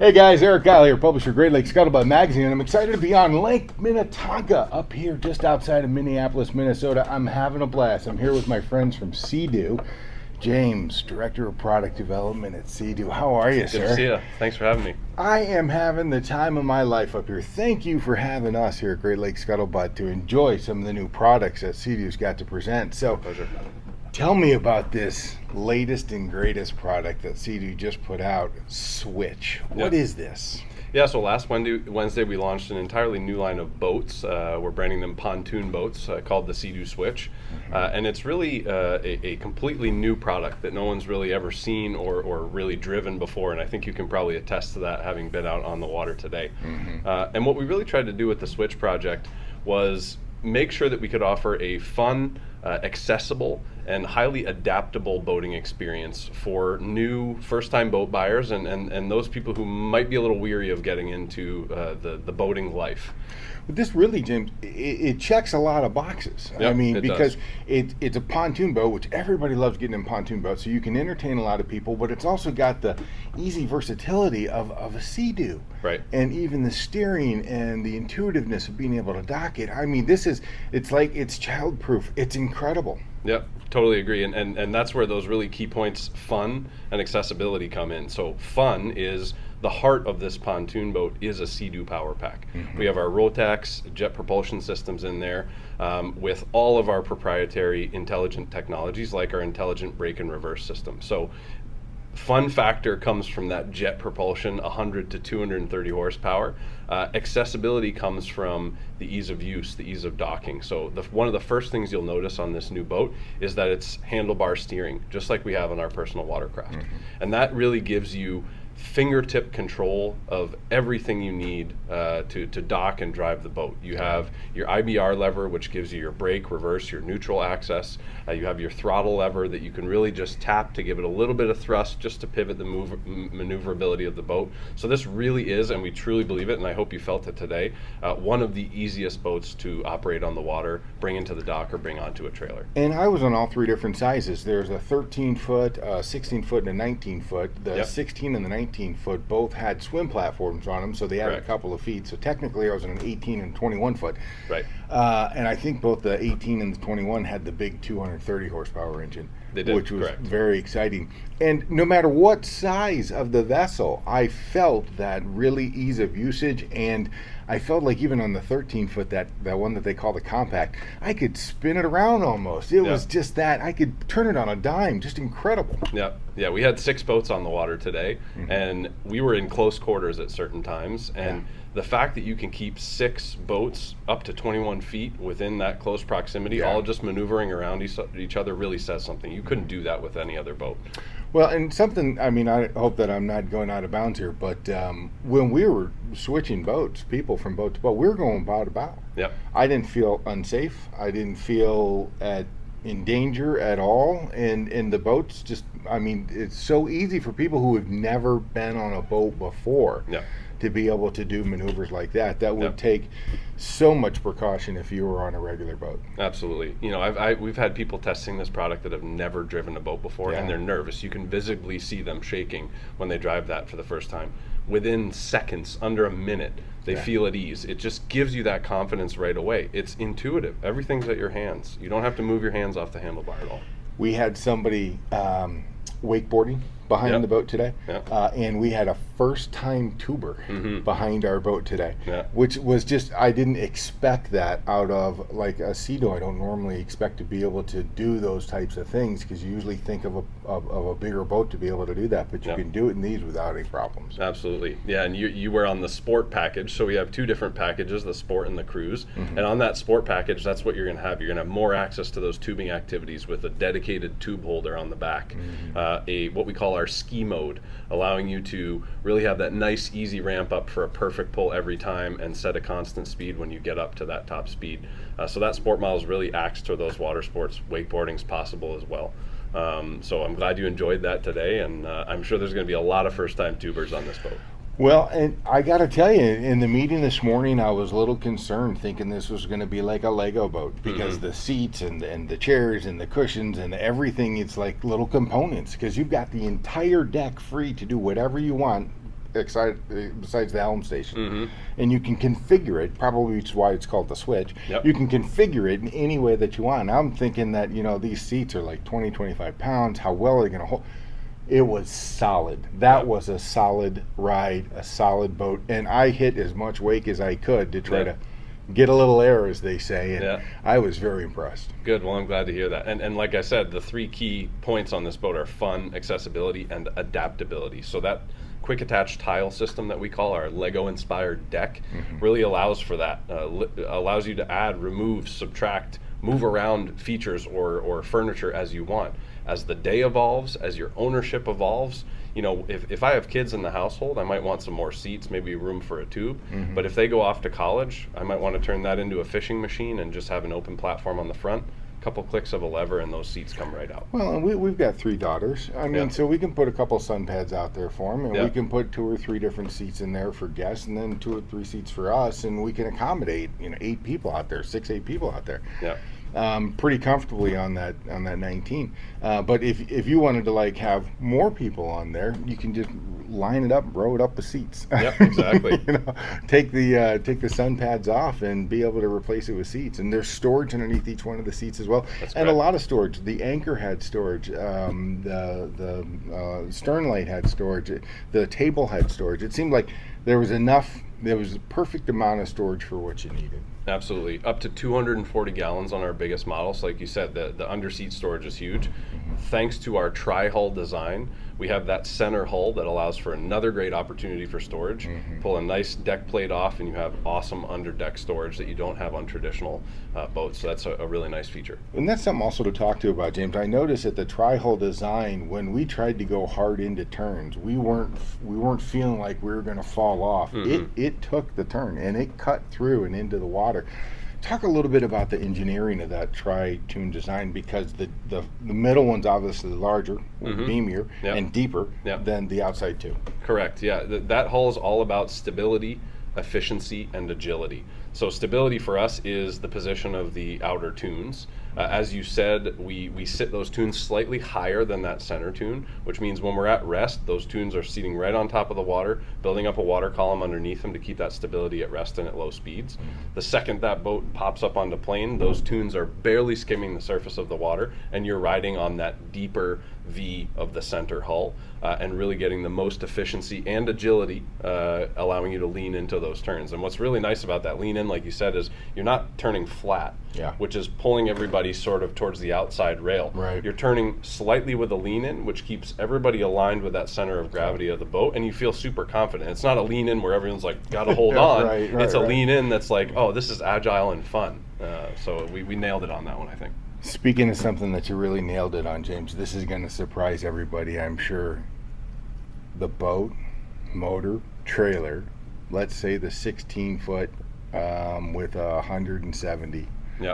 Hey guys, Eric Kyle here, publisher Great Lakes Scuttlebutt Magazine, and I'm excited to be on Lake Minnetonka up here just outside of Minneapolis, Minnesota. I'm having a blast. I'm here with my friends from SeaDoo. James, Director of Product Development at SeaDoo. How are you, sir? Good to see you. Thanks for having me. I am having the time of my life up here. Thank you for having us here at Great Lakes Scuttlebutt to enjoy some of the new products that SeaDoo's got to present. So, Pleasure. tell me about this latest and greatest product that SeaDoo just put out, Switch. What is this? Yeah, so last Wednesday we launched an entirely new line of boats. We're branding them Pontoon boats called the SeaDoo Switch. And it's really a completely new product that no one's really ever seen or really driven before. And I think you can probably attest to that having been out on the water today. And what we really tried to do with the Switch project was make sure that we could offer a fun, accessible, and highly adaptable boating experience for new first-time boat buyers and those people who might be a little weary of getting into the boating life. But this really, James, it checks a lot of boxes. Yep, I mean, it because does. it's a pontoon boat, which everybody loves getting in pontoon boats, so you can entertain a lot of people, but it's also got the easy versatility of a SeaDoo. Right. And even the steering and the intuitiveness of being able to dock it. I mean, it's like it's child-proof. It's incredible. Yep, totally agree. And that's where those really key points, fun and accessibility, come in. So fun is the heart of this pontoon boat is a SeaDoo power pack. We have our Rotax jet propulsion systems in there with all of our proprietary intelligent technologies like our intelligent brake and reverse system. So fun factor comes from that jet propulsion, 100 to 230 horsepower. Accessibility comes from the ease of use, the ease of docking. So one of the first things you'll notice on this new boat is that it's handlebar steering, just like we have on our personal watercraft. And that really gives you fingertip control of everything you need to dock and drive the boat. You have your IBR lever, which gives you your brake, reverse, your neutral access. You have your throttle lever that you can really just tap to give it a little bit of thrust just to pivot the maneuverability of the boat. So this really is, and we truly believe it, and I hope you felt it today, one of the easiest boats to operate on the water, bring into the dock, or bring onto a trailer. And I was on all three different sizes. There's a 13-foot, 16-foot, and a 19-foot. The 16 and the 19-foot both had swim platforms on them, so they added a couple of feet. So technically I was on an 18 and 21-foot. Right. And I think both the 18 and the 21 had the big 230 horsepower engine. They did, which was correct. Very exciting. And no matter what size of the vessel, I felt that really ease of usage, and I felt like even on the 13-foot, that one that they call the compact, I could spin it around almost. It was just that. I could turn it on a dime. Just incredible. Yeah, we had 6 boats on the water today, and we were in close quarters at certain times, and the fact that you can keep 6 boats up to 21 feet within that close proximity, all just maneuvering around each other, really says something. You couldn't do that with any other boat. Well, and something, I mean, I hope that I'm not going out of bounds here, but when we were switching boats, people from boat to boat, we were going bow to bow. Yep. I didn't feel unsafe. I didn't feel in danger at all. And the boats just, I mean, it's so easy for people who have never been on a boat before to be able to do maneuvers like that. That would take so much precaution if you were on a regular boat. Absolutely. You know, we've had people testing this product that have never driven a boat before, and they're nervous. You can visibly see them shaking when they drive that for the first time. Within seconds, under a minute, they feel at ease. It just gives you that confidence right away. It's intuitive. Everything's at your hands. You don't have to move your hands off the handlebar at all. We had somebody wakeboarding behind the boat today, and we had a first-time tuber behind our boat today, which was just, I didn't expect that out of like a SeaDoo. I don't normally expect to be able to do those types of things because you usually think of a bigger boat to be able to do that, but you can do it in these without any problems. Absolutely. Yeah, and you were on the sport package, so we have 2 different packages, the sport and the cruise, and on that sport package, that's what you're going to have. You're going to have more access to those tubing activities with a dedicated tube holder on the back, what we call our ski mode, allowing you to really have that nice easy ramp up for a perfect pull every time and set a constant speed when you get up to that top speed. So that sport models really acts to those water sports. Wakeboarding's possible as well. So I'm glad you enjoyed that today, and I'm sure there's going to be a lot of first-time tubers on this boat. Well, and I got to tell you, in the meeting this morning, I was a little concerned, thinking this was going to be like a Lego boat because the seats and the chairs and the cushions and everything, it's like little components because you've got the entire deck free to do whatever you want besides the helm station. And you can configure it, probably which is why it's called the Switch. You can configure it in any way that you want. I'm thinking that, these seats are like 20, 25 pounds. How well are they going to hold? It was solid. That was a solid ride, a solid boat. And I hit as much wake as I could to try to get a little air, as they say. And I was very impressed. Good. Well, I'm glad to hear that. And like I said, the 3 key points on this boat are fun, accessibility, and adaptability. So that quick attach tile system that we call our Lego inspired deck really allows for that. Allows you to add, remove, subtract, move around features or furniture as you want. As the day evolves, as your ownership evolves, if I have kids in the household, I might want some more seats, maybe room for a tube. But if they go off to college, I might want to turn that into a fishing machine and just have an open platform on the front. Couple clicks of a lever and those seats come right out. Well, and we've got 3 daughters. I mean, so we can put a couple sun pads out there for them, and we can put 2 or 3 different seats in there for guests, and then 2 or 3 seats for us, and we can accommodate 8 people out there, 8 people out there. Pretty comfortably on that 19. But if you wanted to have more people on there, you can just line it up, row it up the seats. Exactly. Take the sun pads off and be able to replace it with seats. And there's storage underneath each one of the seats as well. And a lot of storage. The anchor had storage. The stern light had storage. The table had storage. It seemed like there was enough. There was a perfect amount of storage for what you needed. Absolutely. Up to 240 gallons on our biggest models. Like you said, the under-seat storage is huge. Thanks to our tri-hull design, we have that center hull that allows for another great opportunity for storage. Pull a nice deck plate off and you have awesome under-deck storage that you don't have on traditional boats. So that's a really nice feature. And that's something also to talk to you about, James. I noticed that the tri-hull design, when we tried to go hard into turns, we weren't feeling like we were going to fall off. It took the turn and it cut through and into the water. Talk a little bit about the engineering of that tri-tune design, because the middle one's obviously larger, beamier, and deeper than the outside two. Correct. Yeah, that hull is all about stability, efficiency, and agility. So stability for us is the position of the outer tunes. As you said, we sit those tunes slightly higher than that center tune, which means when we're at rest, those tunes are seating right on top of the water, building up a water column underneath them to keep that stability at rest and at low speeds. The second that boat pops up onto plane, those tunes are barely skimming the surface of the water, and you're riding on that deeper V of the center hull, and really getting the most efficiency and agility, allowing you to lean into those turns. And what's really nice about that lean in, like you said, is you're not turning flat, which is pulling everybody sort of towards the outside rail. You're turning slightly with a lean in, which keeps everybody aligned with that center of gravity of the boat, and you feel super confident. It's not a lean in where everyone's like, gotta hold on. It's a lean in that's like, oh, this is agile and fun. So we nailed it on that one, I think. Speaking of something that you really nailed it on, James, this is going to surprise everybody, I'm sure. The boat, motor, trailer, let's say the 16-foot with 170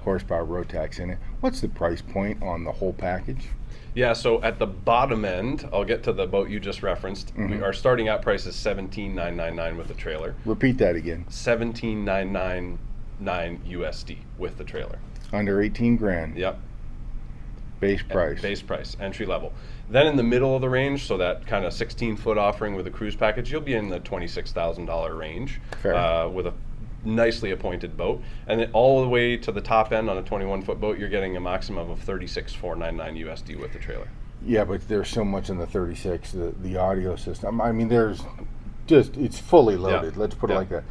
horsepower Rotax in it. What's the price point on the whole package? Yeah, so at the bottom end, I'll get to the boat you just referenced. Our starting out price is $17,999 with the trailer. Repeat that again. $17,999 USD with the trailer. Under 18 grand. Yep. Base price. Base price, entry level. Then in the middle of the range, so that kind of 16-foot offering with a cruise package, you'll be in the $26,000 range with a nicely appointed boat. And then all the way to the top end on a 21-foot boat, you're getting a maximum of $36,499 USD with the trailer. Yeah, but there's so much in the 36, the audio system. I mean, it's fully loaded. Let's put it like that.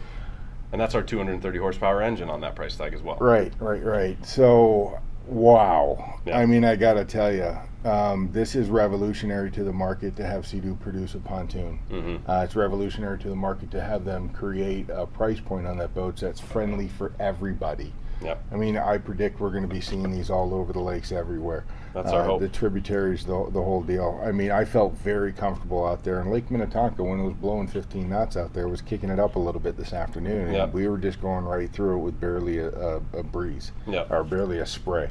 And that's our 230 horsepower engine on that price tag as well. Right. So, wow. I mean, I got to tell you, this is revolutionary to the market to have SeaDoo produce a pontoon. It's revolutionary to the market to have them create a price point on that boat that's friendly for everybody. I mean, I predict we're going to be seeing these all over the lakes everywhere. That's our hope. The tributaries, the whole deal. I mean, I felt very comfortable out there. And Lake Minnetonka, when it was blowing 15 knots out there, was kicking it up a little bit this afternoon. And we were just going right through it with barely a breeze, or barely a spray.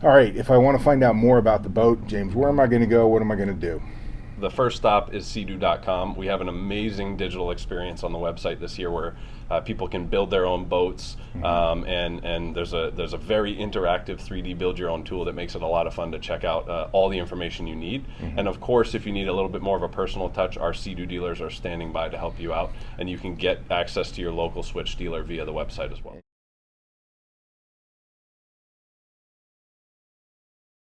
All right, if I want to find out more about the boat, James, where am I going to go? What am I going to do? the first stop is SeaDoo.com. We have an amazing digital experience on the website this year where people can build their own boats, and there's a very interactive 3D build your own tool that makes it a lot of fun to check out all the information you need. And of course, if you need a little bit more of a personal touch, our SeaDoo dealers are standing by to help you out, and you can get access to your local Switch dealer via the website as well.